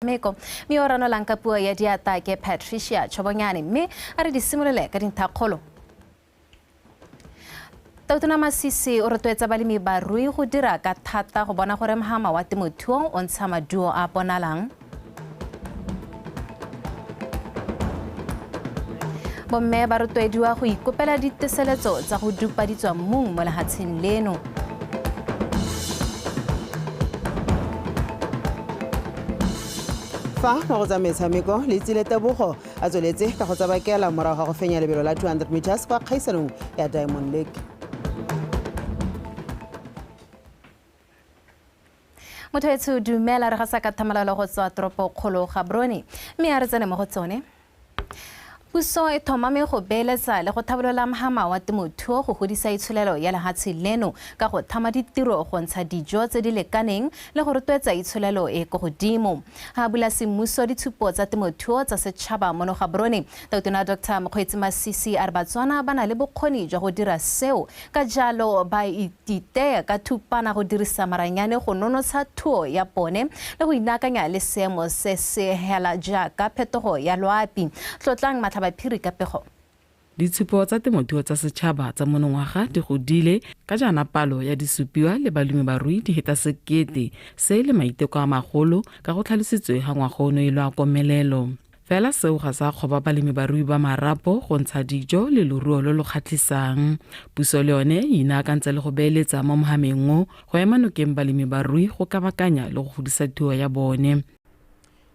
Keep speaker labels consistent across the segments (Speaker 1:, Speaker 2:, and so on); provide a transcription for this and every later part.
Speaker 1: Meko mi orano lanka puo ya diata ke Patricia Chobonyane me are di simolele ka dinthakgolo Tautona Masisi o rotwetsa balemi ba rui go dira ka thata go bona gore mahama wa temothuo o ntsha maduo a bonalang Bomme ba rotwediwa go ikopela diteseletso tsa go dupa ditswa mmung mo lehatsheng leno
Speaker 2: Fa go tsa metshameko le tsile tebogo a tsweletse ka go tsabakela morago ga go fenya lebelo la 200 meters kwa kgaisanong ya Diamond League.
Speaker 1: Motho dumela re ga sa ka thamalalo go tswa toropo kgolo ga Brone mme a re tsene mo go tsone Puso e thomame go beeletsa le go thabolola mahama wa temothuo go godisa itsholelo ya lehatshe leno ka go thama ditiro go ntsha dijo tse di lekaneng le go rotloetsa itsholelo e go godimo ha bula semmuso ditshupo tsa temothuo tsa setšhaba mono ga Brone Tautona Dr. Mokgweetsi Masisi a re BOTSWANA ba na le bokgoni jwa go dira seo ka jalo ba ititea ka thupana go dirisa maranyane go nonotsha thuo ya bone le go inakanya le seemo se se hela jaaka phetogo ya loapi tlotlang Baphiri ka pego
Speaker 3: Ditshupo tsa temothuo tsa setšhaba tsa monongwaga di godile ka jana palo ya disupiwa le balemi ba rui di heta sekete se le maiteko a magolo ka go tlhalositswe ga ngwaga ono e lwa komelelo fela seo ga sa kgoba balemi ba rui ba marapo go ntsha dijo le loruo lo lo kgatlhisang puso le yone e inaakantse le go beeletsa mo mohameng go ema nokeng balemi ba rui go kabakanya le go godisa thuo ya bone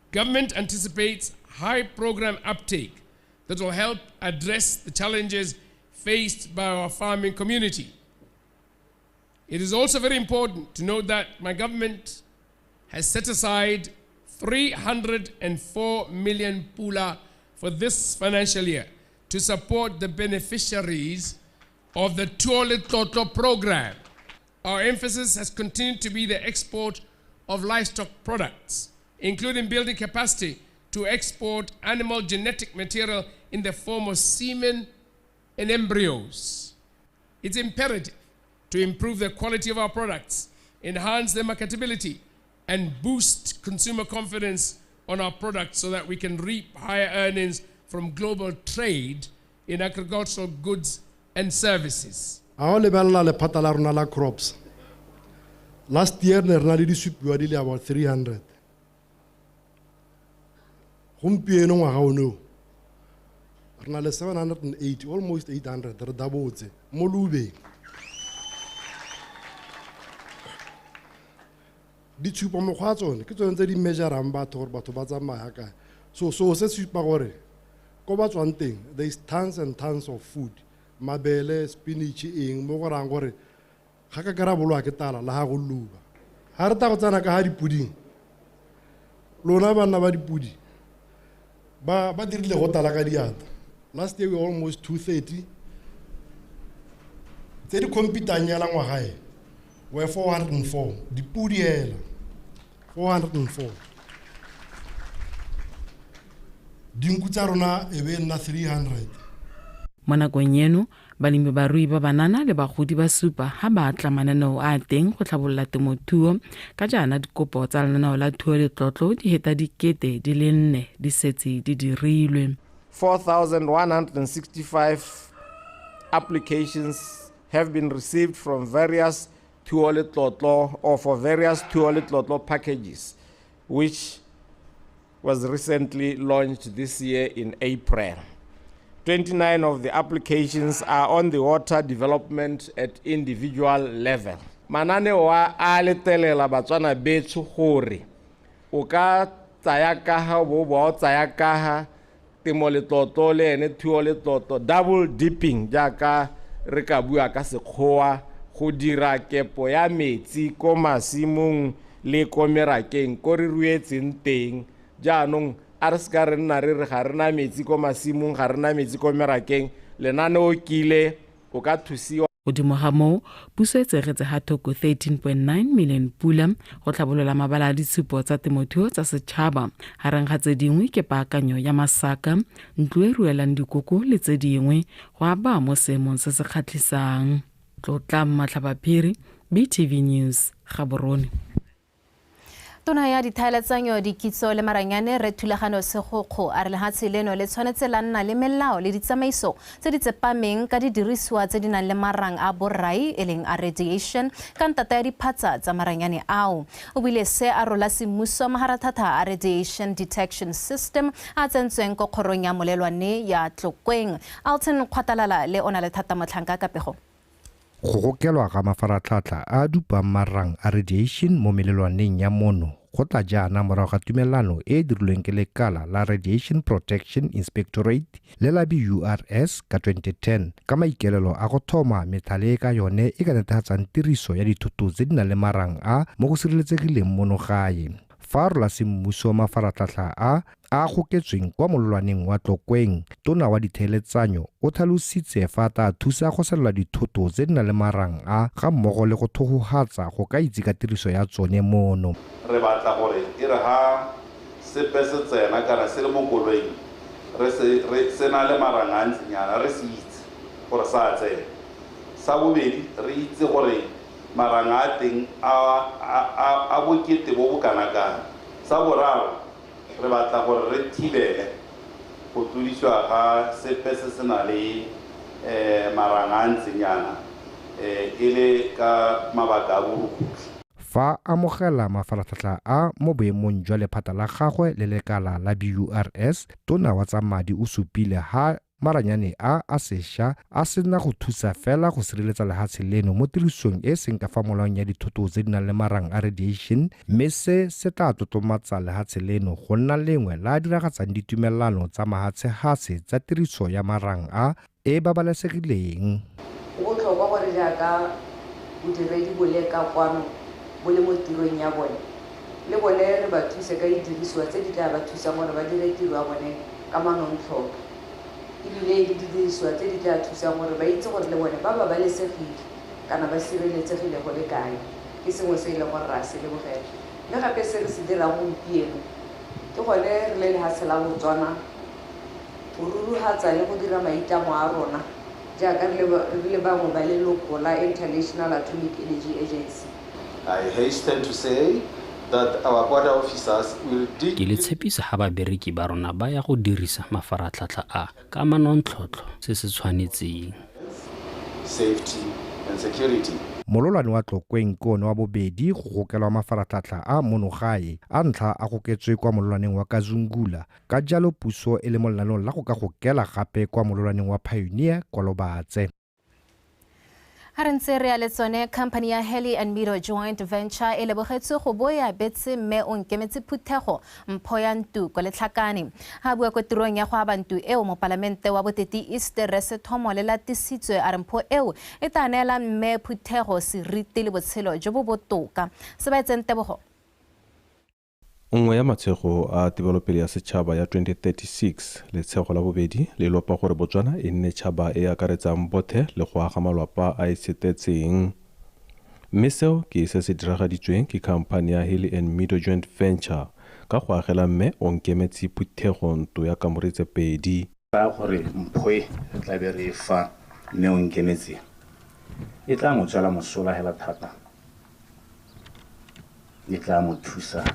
Speaker 4: Government anticipates high program uptake that will help address the challenges faced by our farming community. It is also very important to note that my government has set aside 304 million pula for this financial year to support the beneficiaries of the Tuole Toto program. Our emphasis has continued to be the export of livestock products, including building capacity to export animal genetic material in the form of semen and embryos. It's imperative to improve the quality of our products, enhance their marketability, and boost consumer confidence on our products so that we can reap higher earnings from global trade in agricultural goods and services.
Speaker 5: Crops. Last year, we had about 300. Gompieno ngwaga ono re na le 780 almost 800 re dabotse mo lubeng di tshupa mokgwa tsone ke tsone tse di measurang batho gore batho ba tsamaya kae so se tshupa gore ko ba tswang teng there is tons and tons of food mabele spinach eng mo go rang gore ga ka kera bolwa ke tala la ha go luba ha re ta go tsana ka ha dipuding lona bana ba dipudi ba dirile go tala ka diata last year we were almost 230 tse di competanyela ngwaga e we 404 dipudi hela 404 dinku tsa rona e be nna 300
Speaker 3: mo nakong eno balemi ba rui ba banana le bagodi ba supa ha ba tla mananeo a teng go tlhabolola temothuo ka jana dikopo tsa lenaneo la thuo le tlotlo di heta dikete di le 4 di setse di dirilwe
Speaker 6: 4,165 applications have been received from various thuo le tlotlo or for various thuo le tlotlo packages which was recently launched this year in April. 29 of the applications are on the water development at individual level. Mananeo a letelela batswana betso gore o ka tsaya ka ha bo bo tsaya ka ha temo le tlotlo le ene thuo le tlotlo double dipping jaaka re ka bua ka sekgowa go dira kepo ya metsi ko masimong le ko merakeng ko re ruetseng teng jaanong Arska rena re ga rena metsi ko masimong ga rena metsi ko merakeng lenaneo kile o ka thusiwa
Speaker 3: godimo ga moo puso e tsegetse ha thoko 13.9 million pula go tlhabolola mabala a ditshupo tsa temothuo tsa setšhaba hareng ga tse dingwe ke paakanyo ya masaka ntlo e ruelang dikoko le tse dingwe go aba mo seemong se se kgatlhisang tlotla Matlhabaphiri BTV News Gaborone
Speaker 1: Tona ya dithaeletsanyo dikitso le maranyane re thulagano segokgo a re lehatshe leno le tshwanetse la nna le melao le ditsamaiso tse di tsepameng ka didirisiwa tse di nang le marang a borai e leng a radiation ka ntata ya diphatsa tsa maranyane ao. O buile se a rola semmuso maharathata a radiation detection system a tsentsweng ko kgorong ya molelwane ya Tlokweng. Alton Kgwatalala le ona le thata motlhanka ka pego.
Speaker 7: Go gokelwa ga mafaratlhatlha a dupang marang a radiation mo melelwaneng ya mono go tla jaana morago ga tumelano e dirilweng ke lekala la Radiation Protection Inspectorate le la BORS ka 2010 ka maikelelo a go thoma methale ka yone e ka netefatsang tiriso ya dithoto tse di nang le marang a mo go sireletsegileng mono gae. Fa rola semmuso mafaratlhatlha a goketsweng kwa molelwaneng wa Tlokweng, tona wa ditheeletsanyo o tlhalositse fa ta thusa go sela dithoto tse di nang le marang a ga mmogo le go thogogatsa go ka itse ka tiriso ya tsone mono.
Speaker 8: Re batla gore e re ha sepe se tsena kana se le mo koloing re se na le marang a ntsinyana re se itse gore sa tsena. Sa bobedi re itse gore marang a teng a bokete bo bo kana-kana. Sa boraro re batla gore re thibele go tlodisiwa ga sepe se se na le marang a ntsinyana e le ka mabaka a borukgutlhi.
Speaker 7: Fa amogela mafaratlhatlha a mo boemong jwa lephata la gagwe le lekala la BORS, tona wa tsa madi o supile ha maranyane a sešwa a sena go thusa fela go sireletsa lehatshe leno mo tirisong e seng ka fa molaong ya dithoto tse di nang le marang a radiation, mme se tla totomatsa lehatshe leno go nna lengwe la diragatsang ditumelano tsa mahatshehase tsa tiriso ya marang a e babalesegileng.
Speaker 9: Go botlhokwa gore jaaka bodiredi bo leka kwano bo le mo tirong ya bone le bone re ba thuse ka didirisiwa tse di tla ba thusang gore ba dire tiro ya bone ka manontlhotlho. Ebile le didirisiwa tse di tla thusang gore ba itse gore le bone ba babalesegile kana ba sireletsegile go le kae. Ke sengwe se e leng gore ra se lebogela. Mme gape se re se dirang gompieno ke gone re le lehatshe la Botswana go ruruhatsa le go dira maitlamo a rona jaaka re le bangwe ba leloko la International Atomic Energy Agency.
Speaker 8: I hasten to say that our border officers will dig.
Speaker 10: Ke le tshepisa ga babereki ba rona ba ya go dirisa mafaratlhatlha a ka manontlhotlho se se tshwanetseng.
Speaker 8: Safety and security.
Speaker 7: Mololwane wa Tlokweng ke one wa bobedi go gokelwa mafaratlhatlha a mono gae a ntlha a goketswe kwa mololwaneng wa Kazungula ka jalo puso e le mo lenaneong la go ka gokela gape kwa mololwaneng wa Pioneer kwa Lobatse.
Speaker 1: Harentse re a letsone company ya Heli and Mido joint venture e lebogetse go boya betse mme o nkemetse phuthego mpho ya ntu kwa letlhakane. Ha bua kwa tirong ya go abantu eo mo palamente wa boteti East Rese Thomo le latisitswe a re mpho eo e tanela mme phuthego seriti le botshelo jo bo botoka. Se ba etseng tebogo.
Speaker 11: Nngwe ya matshego a tebelopele ya setšhaba ya 2036 letshego la bobedi le lopa gore Botswana e nne tšhaba e akaretsang bothe le go aga malwapa a setetseng. Mme seo ke se se diragaditsweng ke khamphane ya Heli and Mido joint venture ka go agela mme o nkemetse phuthego nto ya kamoretso pedi.
Speaker 12: Ba gore mphoe re tla be re fa mme o nkemetse e tla mo tswela mosola hela thata. E tla mo thusa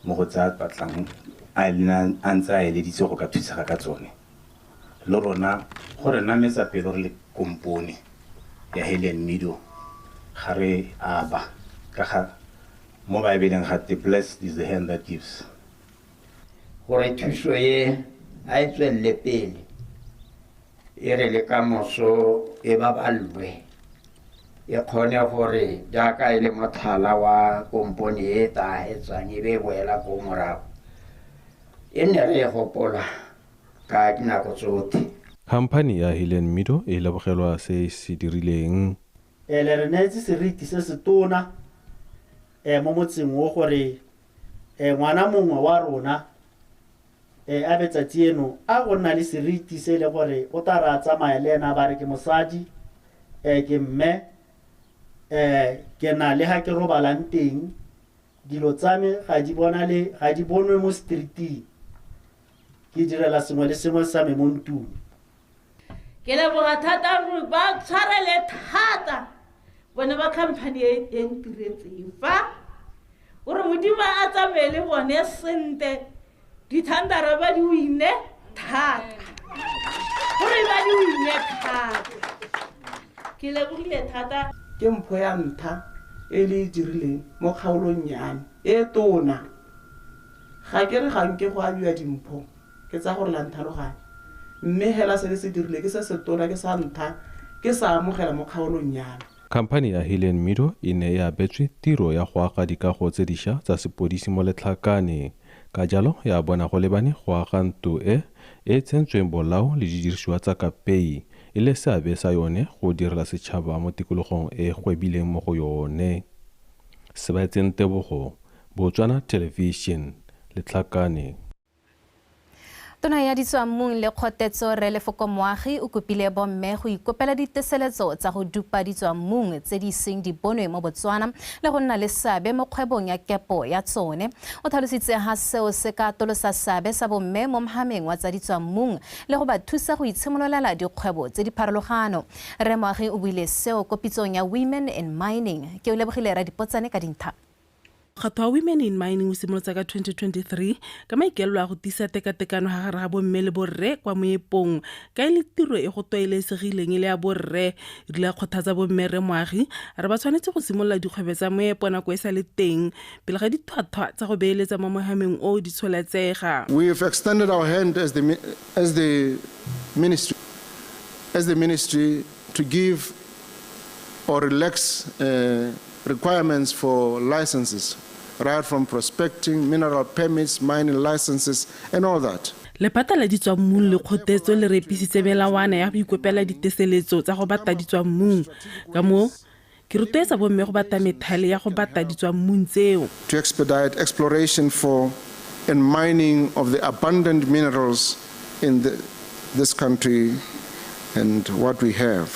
Speaker 12: mo go tsa batlang a ntse a eleditse go ka thusega ka tsone. Le rona gore nametsa pelo re le kompone ya Heli and Mido ga re aba ka ga mo Baebeleng ga te blessed is the hand that gives.
Speaker 13: Gore thuso ye a e tswelle pele e re le ka moso e babalwe e kgone gore jaaka e le motlhala wa kompone e ta etsang e be boela ko morago e nne re gopola ka dinako tsotlhe.
Speaker 11: Khamphane ya Heli and Mido e lebogelwa se se dirileng.
Speaker 14: Le re neetse seriti se se tona mo motseng o gore ngwana mongwe wa rona a betsatsi eno a go nna le seriti se le gore o tla ra tsamaya le ena ba re ke mosadi ke mme ke na le ha ke robalang teng dilo tsame ga di bonwe mo streeting ke direla sengwe le sengwe sa me mo ntung.
Speaker 15: Ke leboga thata gore ba tshwarele thata bona ba company e ntiretseng fa o re modimo a tsamaye le bone sente dithandara ba di wine thata gore ba di wine thata ke lebogile thata
Speaker 16: ke mpho ya ntha e le dirileng mo kgaolong yane e tona ga ke re ga nke go abiwa dimpho ke tsa gore la nthaloganya mme hela se le se dirile ke se se tona ke sa ntha ke sa amogela mo kgaolong yane.
Speaker 11: Khamphane ya Helen Mido e ne ya betswe tiro ya go aga dikago tse dišwa tsa sepodisi mo Letlhakane. Ka jalo ya bona go lebane go aga ntlo e tsentsweng bolao le didirisiwa tsa kapei e le seabe sa yone go direla setšhaba mo tikologong e gwebileng mo go yone. Sebaetseng Tebogo, Botswana Television, Letlhakane.
Speaker 1: Tona ya ditswammung le kgotetso re lefoko moagi o kopile bomme go ikopela diteseletso tsa go dupa ditswammung tse di seng di bonwe mo Botswana le go nna le seabe mo kgwebong ya kepo ya tsone. O tlhalositse ha seo se ka tolosa seabe sa bomme mo mohameng wa tsa ditswammung le go ba thusa go itshimololela dikgwebo tse di pharologano. Re moagi o buile seo ko pitsong ya Women in Mining. Ke o lebogile ra dipotsane ka dintlha.
Speaker 17: Kgatho wa Women in Mining o simolotse ka 2023 ka maikelo a go tisa tekatekano ga gare ga bomme le borre kwa moepong ka ile tiro e go toelesegileng le ya borre di la kgothatsa bomme re moagi re ba tshwanetse go simolola dikgwebo tsa moepo nako e sa le teng pele ga dithwathwa tsa go beeletsa mo mohameng o di tsholatsega.
Speaker 18: We have extended our hand as the ministry to give or relax requirements for licenses, right from prospecting, mineral permits, mining licenses, and all that.
Speaker 17: Lepata la ditswammung le kgotetso le repisitse melawana ya go ikopela diteseletso tsa go bata ditswammung ka mo ke rotloetsa bomme go bata methale ya go bata ditswammung tseo.
Speaker 18: To expedite exploration for and mining of the abundant minerals in this country and what we have.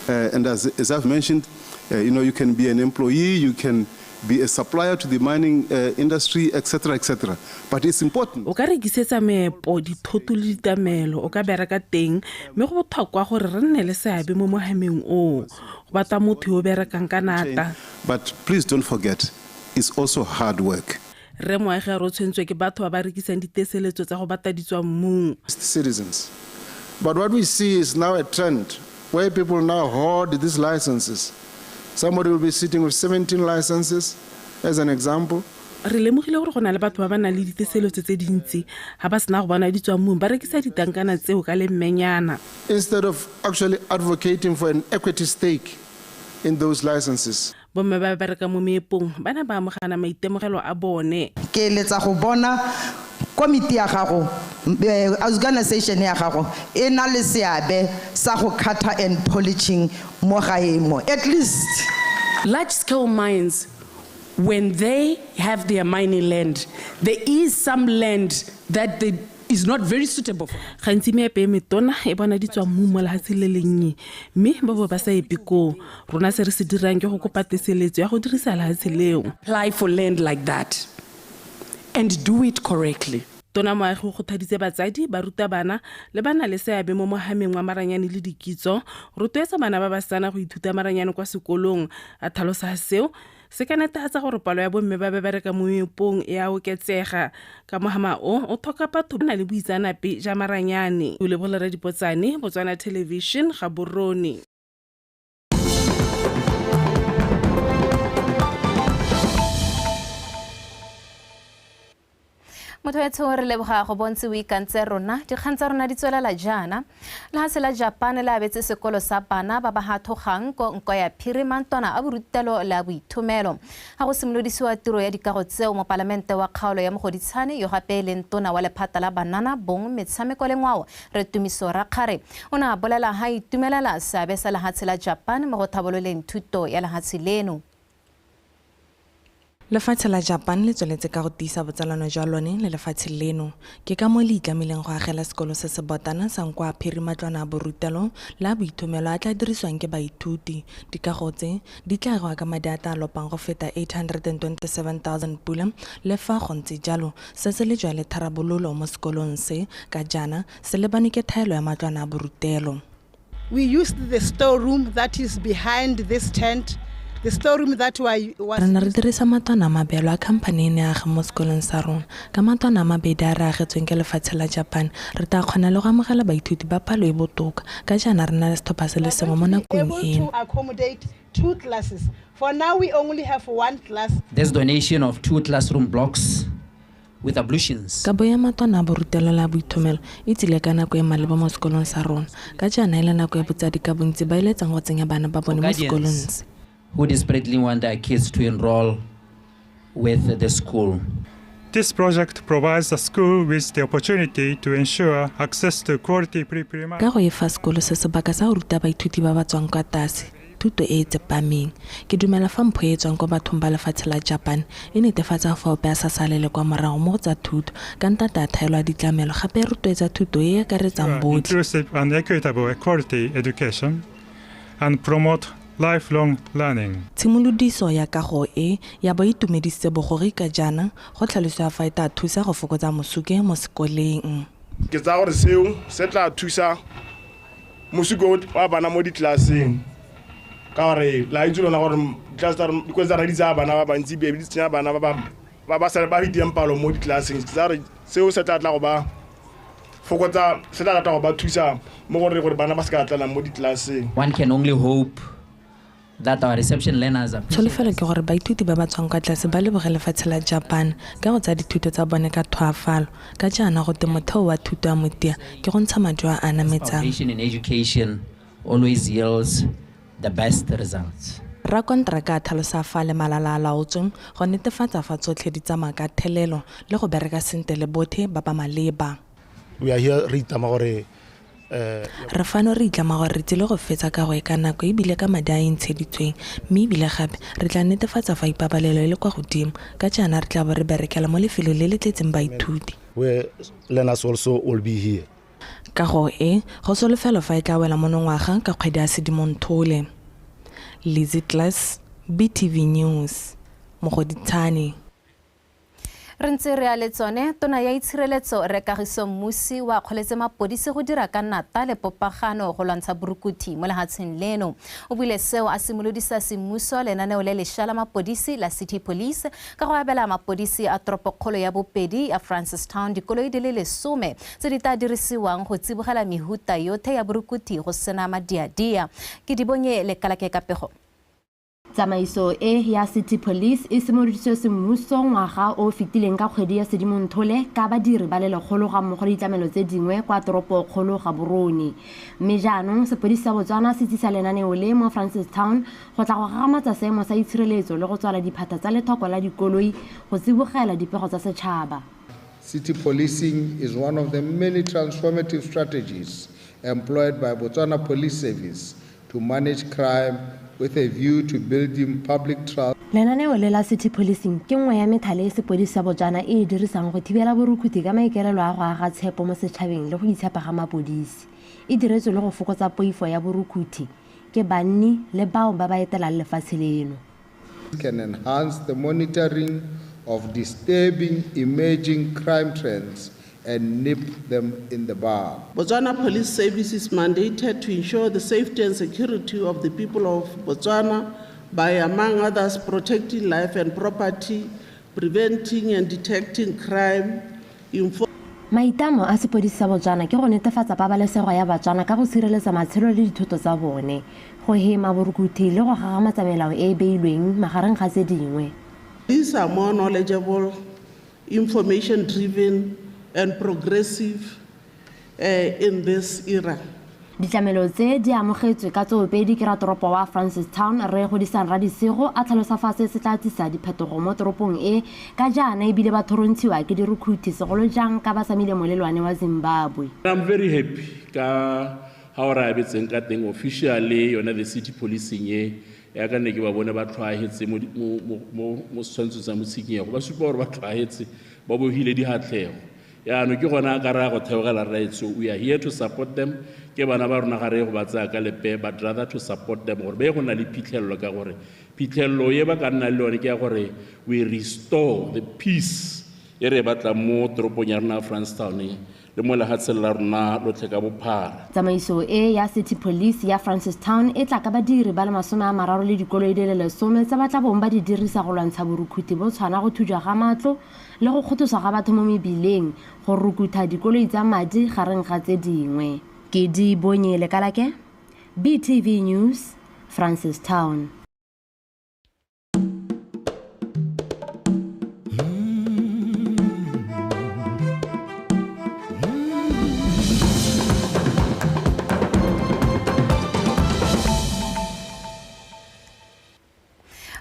Speaker 19: And as I've mentioned, you can be an employee, you can be a supplier to the mining industry, etc., etc. But it's important.
Speaker 17: O ka rekisetsa meepo dithoto le ditamelo o ka bereka teng me go botlhokwa gore re nne le seabe mo mohameng o go bata motho yo berekang ka nata.
Speaker 19: But please don't forget, it's also hard work.
Speaker 17: Re moagi ro tshwentswe ke batho ba ba rekisang diteseletso tsa go bata ditswammung.
Speaker 18: Citizens. But what we see is now a trend where people now hoard these licenses. Somebody will be sitting with 17 licenses, as an example.
Speaker 17: Re lemogile gore go na le batho ba ba nang le diteseletso tse dintsi ha ba sena go bona ditswammung ba rekisa ditankana tseo ka le mmenyana.
Speaker 18: Instead of actually advocating for an equity stake in those licenses.
Speaker 17: Bomme ba bereka mo meepong bana ba amogana maitemogelo a bone.
Speaker 20: Ke letsa go bona komiti ya gago organization ya gago e na le seabe sa go cutter and polishing mo gaemo. At least
Speaker 21: large scale mines, when they have their mining land, there is some land that is not very suitable for.
Speaker 17: Gantsi meepe metona e bona ditswammung mo lehatsi le lennye mme ba bo ba sa epiko rona se re se dirang ke go kopa teseletso ya go dirisa lehatsi leo.
Speaker 21: Apply for land like that and do it correctly.
Speaker 17: Tona moagi go thaditse batsadi ba ruta bana le bana le seabe mo mohameng wa maranyane le dikitso rotloetsa bana ba ba sana go ithuta maranyane kwa sekolong a tlhalosa seo se ka netefatsa gore palo ya bomme ba ba bereka mo meepong e a oketsega ka mohama o tlhoka batho ba na le boitsanape ja maranyane. O lebola re dipotsane Botswana Television ga Boroni.
Speaker 1: Motho wa tsho re leboga go bontse o ikantse rona dikgang tsa rona di tswelela jana le ha sela Japan le abetse sekolo sa bana ba ba hathogang ko nko ya phirimantwana a borutelo la boithomelo ha go simolodisiwa tiro ya dikago tseo mo parlamente wa kgaolo ya mogoditshane yo gape le ntona wa lephata la banana bong metshameko le ngwao re tumiso ra kgare ona bolela ha itumelela seabe sa lehatshe la Japan mo go thabololeng thuto ya lehatshe leno.
Speaker 22: Lefatshe la Japan le tsweletse ka go tiisa botsalano jwa lone le lefatshe leno ke ka mo le itlamileng go agela sekolo se se botana sa nkwa phirimatlwana borutelo la boithomelo a tla diriswang ke baithuti dikago tse di tla go ka madi a tla lopang go feta 827,000 pula le fa go ntse jalo se se le jwa le tharabololo mo sekolong se ka jana se lebane ke thaelo ya matlwana a borutelo.
Speaker 23: We used the storeroom that is behind this tent
Speaker 2: The storeroom that was
Speaker 22: re ne re dirisa matwana a mabelo a khamphane e ne age mo sekolong sa rona ka matwana a mabedi a re agetsweng ke lefatshe la Japan re tla kgona le go amogela baithuti ba palo e botoka ka jaana re na le setlhopha se le sengwe mo nakong eno.
Speaker 2: to accommodate 2 classes. For now, we only have 1 class.
Speaker 4: There's donation of 2 classroom blocks with ablutions.
Speaker 22: Ka boya matwana a borutelo la boitumelo e tsile ka nako e maleba mo sekolong sa rona ka jaana e le nako e botsadi ka bontsi ba iletsang go tsenya bana ba bone mo sekolong
Speaker 4: who desperately want their kids to enroll with the school.
Speaker 23: This project provides the school with the opportunity to ensure access to quality pre-primary.
Speaker 22: Ka go efa sekolo se sebaka sa go ruta baithuti ba ba tswang kwa tlase thuto e tsepameng ke dumela fa mpho e tswang kwa bathong ba lefatshe la Japan e netefatsa fa ope a sa salele kwa morago mo tsa thuto ka ntata thaelo a ditlamelo gape re rotloetsa thuto e akaretsang botlhe.
Speaker 23: Inclusive and equitable quality education and promote lifelong learning.
Speaker 22: Tshimolodiso ya kago e ya ba itumedisitse bogori ka jana go tlhaloswa fa e tla thusa go fokotsa mosuke mo sekoleng.
Speaker 24: Ke tsa gore seo se tla thusa mosuko wa bana mo ditlaseng ka gore la itse lona gore class tsa because ra ditsa bana ba bantsi be di tsenya bana ba sa ba diteng palo mo ditlaseng tsa gore seo se tla go ba fokotsa se tla go ba thusa mo gore bana ba se ka tla mo ditlaseng.
Speaker 4: One can only hope that our reception learners are
Speaker 22: Tsholofelo ke gore baithuti ba ba tswang kwa tlase ba leboge lefatshe la Japan ka go tsa dithuto tsa bone ka thoafalo ka jaana go temotheo wa thuto ya motia ke go ntsha madi a anametsang.
Speaker 4: Foundation in education always yields the best results.
Speaker 22: Rakontraka a tlhalosa fa le malala a laotsweng go netefatsa fa tsotlhe di tsamaya ka thelelo le go bereka sentle le bothe ba ba maleba.
Speaker 24: We are here re itama gore
Speaker 22: re fano re itlama gore re tsile go fetsa ka go e ka nako ebile ka madi a e ntsheditsweng mme ebile gape re tla netefatsa fa ipabalelo e le kwa godimo ka jaana re tla bo re berekela mo lefelong le le tletseng baithuti.
Speaker 24: Where learners also will be here.
Speaker 22: Ka go e go solofelo fa e tla wela monongwaga ka kgwedi ya Sedimonthole. Lizzy Class, BTV News, Mogoditshane.
Speaker 1: Re ntse re a le tsone tona ya itshireletso re Kagiso Mmusi wa kgoletse mapodisi go dira ka nata le popagano go lwantsha borukuthi mo lehatsheng leno o buile seo a simolodisa semmuso lenaneo le leshala mapodisi la City Police ka go abela mapodisi a toropokgolo ya bopedi a Francistown dikoloi di le 10 tse di tla dirisiwang go tsibogela mehuta yotlhe ya borukuthi go sena madiadia ke di bonye le kalake ka pego.
Speaker 25: Tsamaiso e ya City Police e simoloditswe semmuso ngwaga o fetileng ka kgwedi ya Sedimonthole ka badiri ba le legolo ga mmogo le ditlamelo tse dingwe kwa toropokgolo ga Boroni. Mme jaanong sepodisi sa Botswana se tsisa lenaneo le mo Francistown go tla go gagamatsa seemo sa itshireletso le go tswala diphata tsa lethoko la dikoloi go tsibogela dipego tsa setšhaba.
Speaker 26: City policing is one of the many transformative strategies employed by Botswana Police Service to manage crime with a view to building public trust.
Speaker 25: Lenaneo le la City Policing ke nngwe ya methale e sepodisi sa Botswana e dirisang go thibela borukuthi ka maikaelelo a go aga tshepo mo setšhabeng le go itshepa ga mapodisi. E diretswe le go fokotsa poifo ya borukuthi ke banni le bao ba ba etelang lefatshe leno.
Speaker 26: Can enhance the monitoring of disturbing emerging crime trends and nip them in the bud.
Speaker 16: Botswana Police Service is mandated to ensure the safety and security of the people of Botswana by, among others, protecting life and property, preventing and detecting crime,
Speaker 25: Maitamo a sepodisi sa Botswana ke go netefatsa pabalesego ya Batswana ka go sireletsa matshelo le dithoto tsa bone, go hema borukuthi le go gagamatsa melao e e beilweng magareng ga tse dingwe.
Speaker 16: These are more knowledgeable, information-driven, and progressive in this era.
Speaker 25: Ditlamelo tse di amogetswe ka tsobedi ke ratoropo wa Francistown re godisang radisego a tlhalosa fa se tla tlisa diphetogo mo toropong e ka jaana e bile ba thorontshiwa ke dirukuthi segolo jang ka ba samile molelwane wa Zimbabwe.
Speaker 27: I'm very happy ka how ra betseng ka teng officially yona the City Policing ya ka ne ke ba bone ba tlwaetse mo swantso sa motshiking ya go ba supa gore ba tlwaetse ba bohile di hatlego ya no ke gona ka ra go theogela right. So we are here to support them ke bana ba rona gare go ba tsaya ka lepe but rather to support them gore be go na le phitlhelelo ka gore phitlhelelo ye ba ka nna le yone ke ya gore we restore the peace e re batla mo toropong ya rona Francistown le mo lehatsheng la rona lotlhe ka bophara.
Speaker 25: Tsamaiso e ya City Police ya Francistown e tla ka badiri ba le 30 le dikoloi di le 10 tsa batla bong ba di dirisa go lwantsha borukhuti bo tshwana go thujwa ga matlo le go kgothosa ga batho mo mebileng go rukutha dikoloi tsa madi gareng ga tse dingwe. Ke di bonye le kalake BTV News Francistown.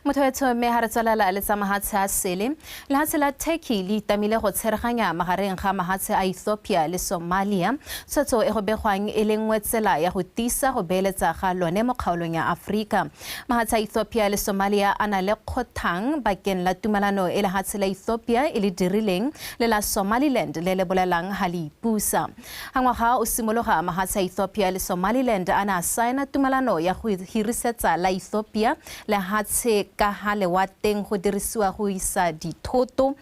Speaker 1: motho wa TEME ha re tswalela le tsa mahatshe a sele lehatshe la Turkey le itamile go tshereganya magareng ga mahatshe a Ethiopia le Somalia tshotso e go begwang e lengwe tsela ya go tisa go beeletsa ga lone mo kgaolong ya Afrika. Mahatshe a Ethiopia le Somalia a na le kgothang bakeng la tumelano e lehatshe la Ethiopia e le dirileng le la Somaliland le le bolelang ha le ipusa. Hangwaga o simologa mahatshe a Ethiopia le Somaliland a na saena tumelano ya go hirisetsa la Ethiopia lehatshe ka hale wa teng go dirisiwa go isa dithoto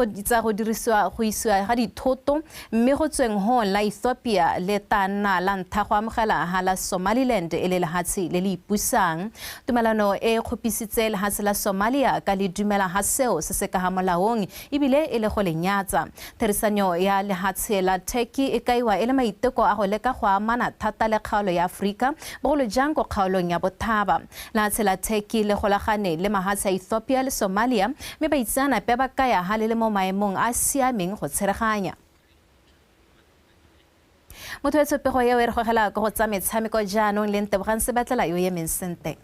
Speaker 1: go dirisiwa go isiwa ga dithoto mme go tsweng ho la Ethiopia le tana la ntha go amogela ha la Somaliland e le lehatshe le le ipusang. Tumelano e kgopisitse lehatshe la Somalia ka le dumela ha seo se se ka ha molaong ebile e le go lenyatsa. Therisano ya lehatshe la Turkey e kaiwa e le maiteko a go leka go amana thata le kgaolo ya Afrika bogolo jang go kgaolong ya bothaba. Lehatshe la Turkey le golagane le mahatshe a Ethiopia le Somalia mme ba itsana pe ba kaya ha le mo maemong a siameng go tshereganya. Motho wa tshepego ya e re gogela go tsa metshameko jaanong le Ntebogang se batlela yo ye mensente.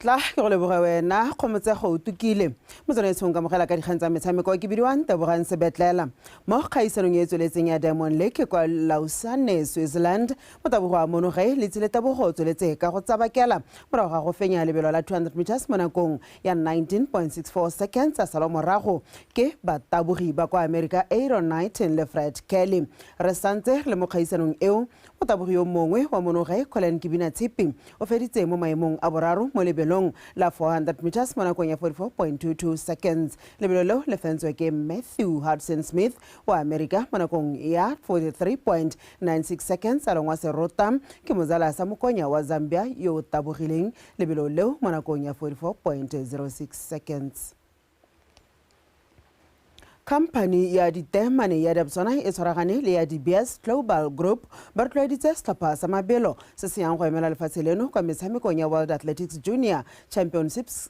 Speaker 3: tla ke go leboga wena go motsego o tukile motsone tshong ka mogela ka dikgang tsa metshameko ke bidiwa Ntebogang se betlela mo kgaisanong e tsweletseng ya Diamond Lake kwa Lausanne Switzerland motabogo a monoge le tsile tabogo tsweletse ka go tsabakela morago ga go fenya lebelo la 200 meters mo nakong ya 19.64 seconds a sala morago ke batabogi ba kwa America Aaron Knight le Fred Kelly re santse le mo kgaisanong eo motabogi yo mongwe wa monoge Colin Kibina Tshipi o feditse mo maemong a boraro mo lebelo la 400 meters mo nakong ya 44.22 seconds. Lebelo leo le fentswe ke Matthew Hudson Smith wa America mo nakong ya 43.96 seconds a longwa serota ke mozala sa mokonya wa Zambia yo tabogileng lebelo leo mo nakong ya 44.06 seconds. Company ya TEME ya BOTSWANA e tshwaragane le ya BS Global Group ba rotloeditse setlhopha sa mabelo se se yang go emela lefatshe leno kwa metshamekong ya World Athletics Junior Championships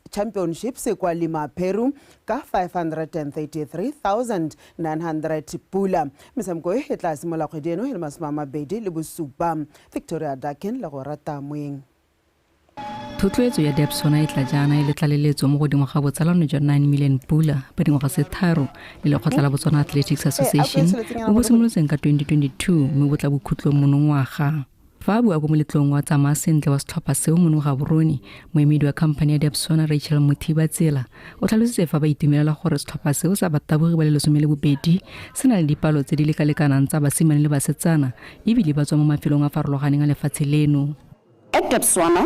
Speaker 3: kwa Lima, Peru ka 533,900 pula. Metshameko e tla simola kgwedi eno e le 27. Victoria Dakin le go rata moeng.
Speaker 5: Thotloetso ya BOTSWANA e tla jaana e le tlaleletso mo godimo ga botsalano jwa 9 million pula ba dingwaga se tharo le lekgotla la BOTSWANA Athletics Association mo bo simolotseng ka 2022 mme bo tla bokhutlong monongwaga. Fa a bua ko moletlong wa tsamaya sentle wa setlhopha seo mono ga boroni moemedi wa khamphane ya BOTSWANA Rachel Mothiba Tsela o tlhalositse fa ba itumelela gore setlhopha seo sa batabogi ba le 12 se na le dipalo tse di lekalekanang tsa basimane le basetsana ebile ba tswa mo mafelong a farologaneng a lefatshe leno.
Speaker 6: At BOTSWANA,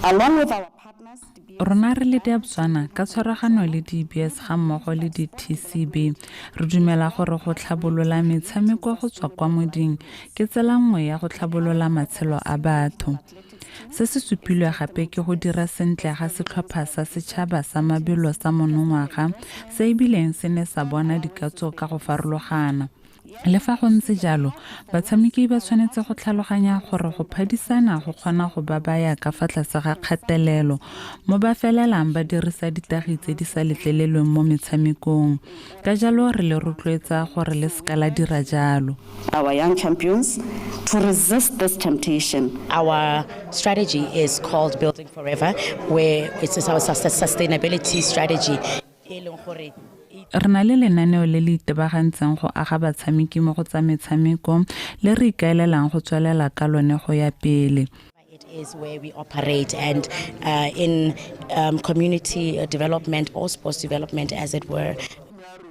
Speaker 6: along with our partners, rona re le BOTSWANA ka tshwaragano le DBS ga mmogo le di-TCB re dumela gore go tlhabolola metshameko go tswa kwa moding ke tsela nngwe ya go tlhabolola matshelo a batho. Se se supilwe gape ke go dira sentle ga setlhopha sa setšhaba sa mabelo sa monongwaga se ebileng se ne sa bona dikatso ka go farologana. Le fa go ntse jalo batshameki ba tshwanetse go tlhaloganya gore go phadisana go kgona go babaya ka fa tlase ga kgatelelo mo ba felelang ba dirisa ditagi tse di sa letlelelweng mo metshamekong ka jalo re le rotloetsa gore le ska la dira jalo. Our young champions to resist this temptation.
Speaker 7: Our strategy is called Building Forever, where it's our sustainability strategy.
Speaker 6: Re na le lenaneo le le itebagantseng go aga batshameki mo go tsa metshameko le re ikaelelang go tswelela ka lone go ya pele.
Speaker 7: is where we operate, and in community development or sports development, as it were.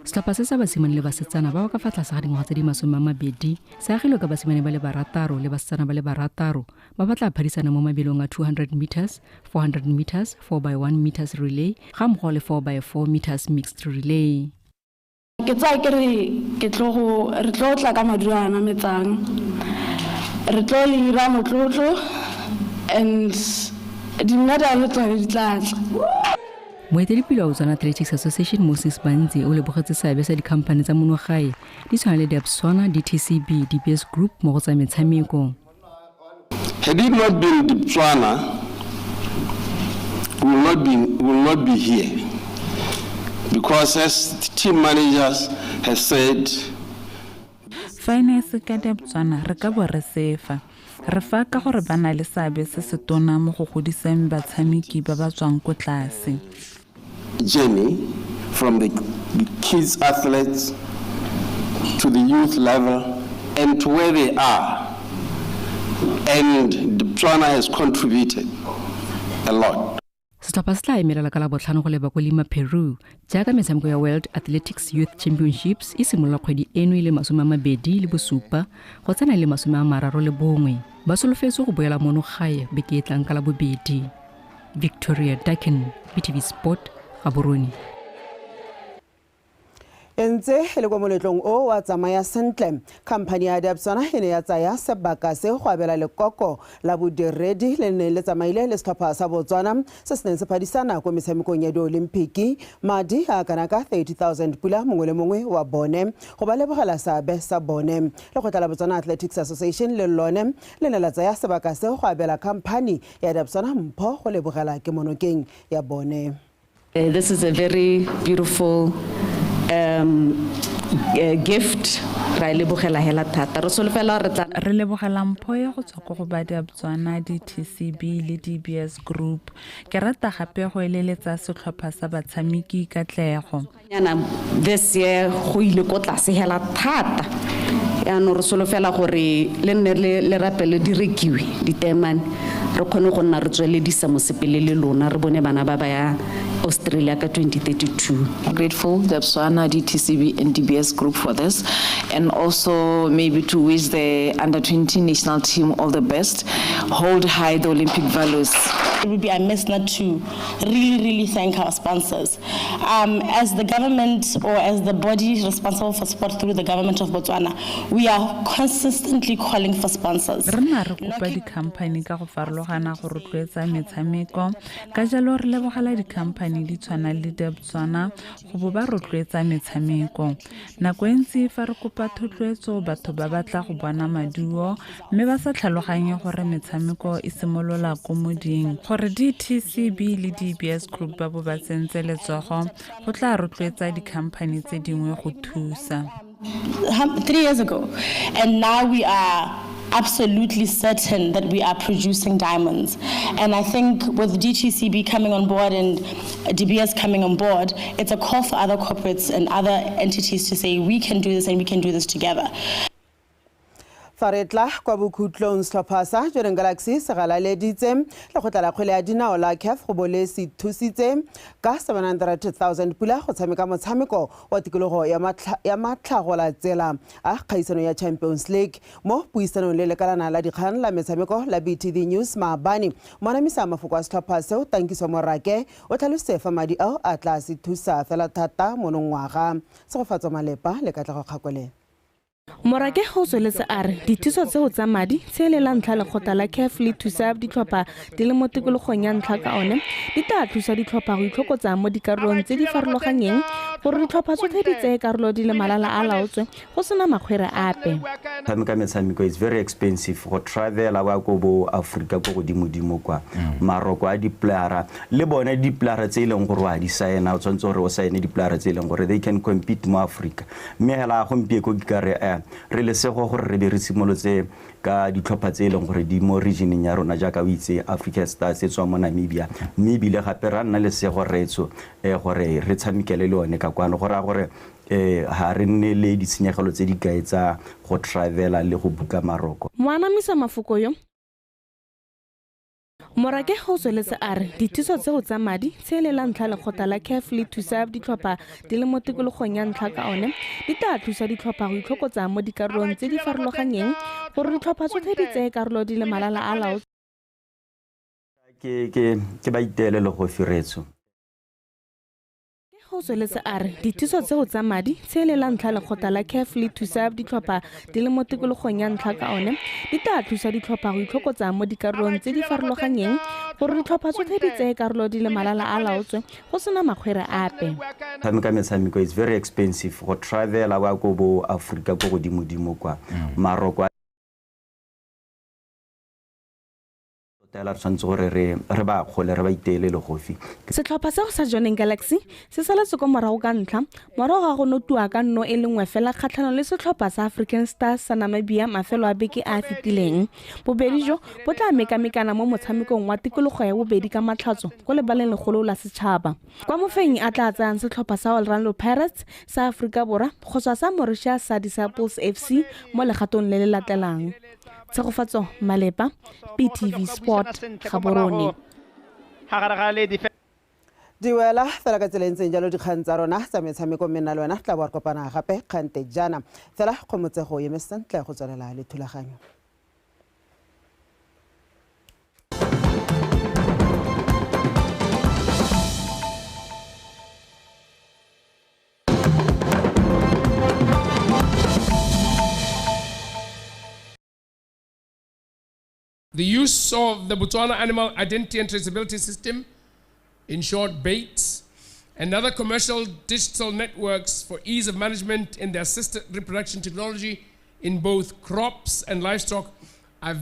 Speaker 5: Setlhopha se sa basimane le basetsana ba ba ka fa tlase ga dingwaga tse di 20 se agilwe ka basimane ba le barataro le basetsana ba le barataro ba batla phadisana mo mabelong a 200 meters, 400 meters, 4x1 meters relay ga mmogo le 4x4 meters mixed relay.
Speaker 8: Ke tsaya ke re re tlo tla ka maduana metsang re tlo le ira motlotlo and dingada le tla di tlatla.
Speaker 5: Moeteledipele wa Botswana Athletics Association Moses Banzi o lebogetse seabe sa dikhamphane tsa monagae di tshwana le BOTSWANA, DTCB, DBS Group mo go tsa metshameko.
Speaker 9: Had it not been BOTSWANA, we will not be here, because as the team managers have said,
Speaker 6: finance ka BOTSWANA re ka bo re sefa re fa ka gore bana le seabe se se tona mo go godiseng batshameki ba ba tswang ko tlase.
Speaker 9: Journey from the kids athletes to the youth level and to where they are, and BOTSWANA has contributed a lot.
Speaker 5: Setlhopha se tla emelela ka LABOTLHANO go leba ko Lima, Peru jaaka metshameko ya World Athletics Youth Championships e simolola kgwedi eno ile 27 go tsena le 31. Ba solofetse go boela mono gae beke e tlang ka Labobedi. Victoria Dikgang, BTV Sport, Gaborone.
Speaker 3: Entse le kwa moletlong o wa tsamaya sentle khamphani ya BOTSWANA e ne ya tsaya sebaka se go abela lekoko la bodiredi le ne le tsamaile le setlhopha sa BOTSWANA se se neng se phadisana ko metshamekong ya di-Olimpiki madi a kana ka 30,000 pula mongwe le mongwe wa bone go ba lebogela seabe sa bone le go tla la BOTSWANA Athletics Association le lone le ne la tsaya sebaka se go abela khamphani ya BOTSWANA mpho go lebogela ke monokeng ya bone.
Speaker 10: This is a very beautiful gift ra lebogela hela thata re solofela
Speaker 6: re lebogela mpho ya go tswa go ba BOTSWANA DTCB le DBS Group ke rata gape go eleletsa setlhopha sa batshameki katlego
Speaker 10: this year go ile ko tlase hela thata ya no re solofela gore le nne le rapele direkiwe ditemane re khone go nna re tsweledisa mosepele le lona re bone bana ba ba ya Australia ka 2032.
Speaker 12: Grateful BOTSWANA, DTCB and DBS Group for this, and also maybe to wish the under-20 national team all the best, hold high the Olympic values.
Speaker 8: It would be amiss not to really thank our sponsors. As the government or as the body responsible for sport through the government of Botswana, we are consistently calling for sponsors.
Speaker 6: Rena re kopa di-company ka go farologana go rotloetsa metshameko ka jalo re lebogela di-company di tshwana le BOTSWANA go bo ba rotloetsa metshameko nako ntsi fa re kopa thotloetso batho ba batla go bona maduo mme ba sa tlhaloganye gore metshameko e simolola ko moding gore DTCB le DBS Group ba bo ba tsentse letsogo go tla rotloetsa di-company tse dingwe go thusa.
Speaker 8: 3 years ago, and now we are absolutely certain that we are producing diamonds. And I think with DTCB coming on board and DBS coming on board, it's a call for other corporates and other entities to say we can do this and we can do this together.
Speaker 3: Faretla kwa bokhutlong setlhopha sa Jordan Galaxy se galaleditse le go tla la kgwele ya dinao la CAF go bole se thusitse ka 700,000 pula go tshameka motshameko wa tikologo ya matlhagola tsela a kgaisano ya Champions League mo puisanong le lekalana la dikgang la metshameko la BTV News maabane monamisa mafoko a setlhopha seo Tankiso Morake o tlhalose fa madi ao a tla se thusa fela thata monongwaga se go fatswa malepa le katlego kgakole.
Speaker 13: Morake go tsweletse a re dithuso tseo tsa madi tshelela ntlha le kgotla la CAF le thusa ditlhopha di le mo tikologong ya ntlha ka one di tla thusa ditlhopha go itlhokotsa mo dikarolong tse di farologanyeng gore ditlhopha tsotlhe di tseye karolo di le malala a laotswe go sena makgwere ape.
Speaker 14: Tshameka metshameko is very expensive go travel wa go bo Africa go godimo kwa Maroko a di-playera le bone di-playera tse ileng gore wa di signa o tshwantse gore o sign di-playera tse ileng gore they can compete mo Africa mme hela gompieko ke kare re le sego gore re be re simolotse ka ditlhopha tse ileng gore di mo regioneng ya rona jaaka o itse Africa Stars e tswa mo Namibia mme bile gape ra nna le sego retso gore re tshamekele le one ka kwano gore ha re nne le ditshenyegelo tse di kaetsa go travela le go buka Maroko.
Speaker 13: Moanamisa mafoko yo Morake go tsweletse a re dithuso tseo tsa madi tshelela ntlha lekgotla la CAF le thusa ditlhopha di le mo tikologong ya ntlha ka one di tla thusa ditlhopha go itlhokotsa mo dikarolong tse di farologaneng gore ditlhopha tsotlhe di tseye karolo di le malala a laotswe.
Speaker 14: Ke ba iteele le go firetso.
Speaker 13: Go tsweletse a re dithuso tseo tsa madi tshelela ntlha lekgotla la CAF le thusa ditlhopha di le mo tikologong ya ntlha ka one di tla thusa ditlhopha go itlhokotsa mo dikarolong tse di farologaneng gore ditlhopha tsotlhe di tseye karolo di le malala a laotswe go sena makgwere ape.
Speaker 14: Tshameka metshameko is very expensive go travela wa go bo Africa go godimo kwa Maroko
Speaker 13: Setlhopha seo sa Joining Galaxy se saletse ko morago ka ntlha morago ga go notua ka nno e le nngwe fela kgatlhanong le setlhopha sa African Stars sa Namibia mafelo a beke a fetileng. Bobedi jo bo tla mekamekana mo motshamekong wa tikologo ya bobedi ka matlhatso go lebaleng legolo la setšhaba. Kwa mofeng a tla tsayang setlhopha sa Orlando Pirates sa Aforika Borwa go tswa sa Mauritius sa Disciples FC mo legatong le le latelang. Tshegofatso Malepa, PTV Sport, Gaborone.
Speaker 3: Diwela fela ka tsela ntseng jalo dikgang tsa rona tsa metshameko mena le wena tla bo re kopana gape kgante jana fela kgomotsego ye mesentle go tswelela le thulaganyo.
Speaker 11: The use of the Botswana Animal Identity and Traceability System, in short BATES, and other commercial digital networks for ease of management in the assisted reproduction technology in both crops and livestock are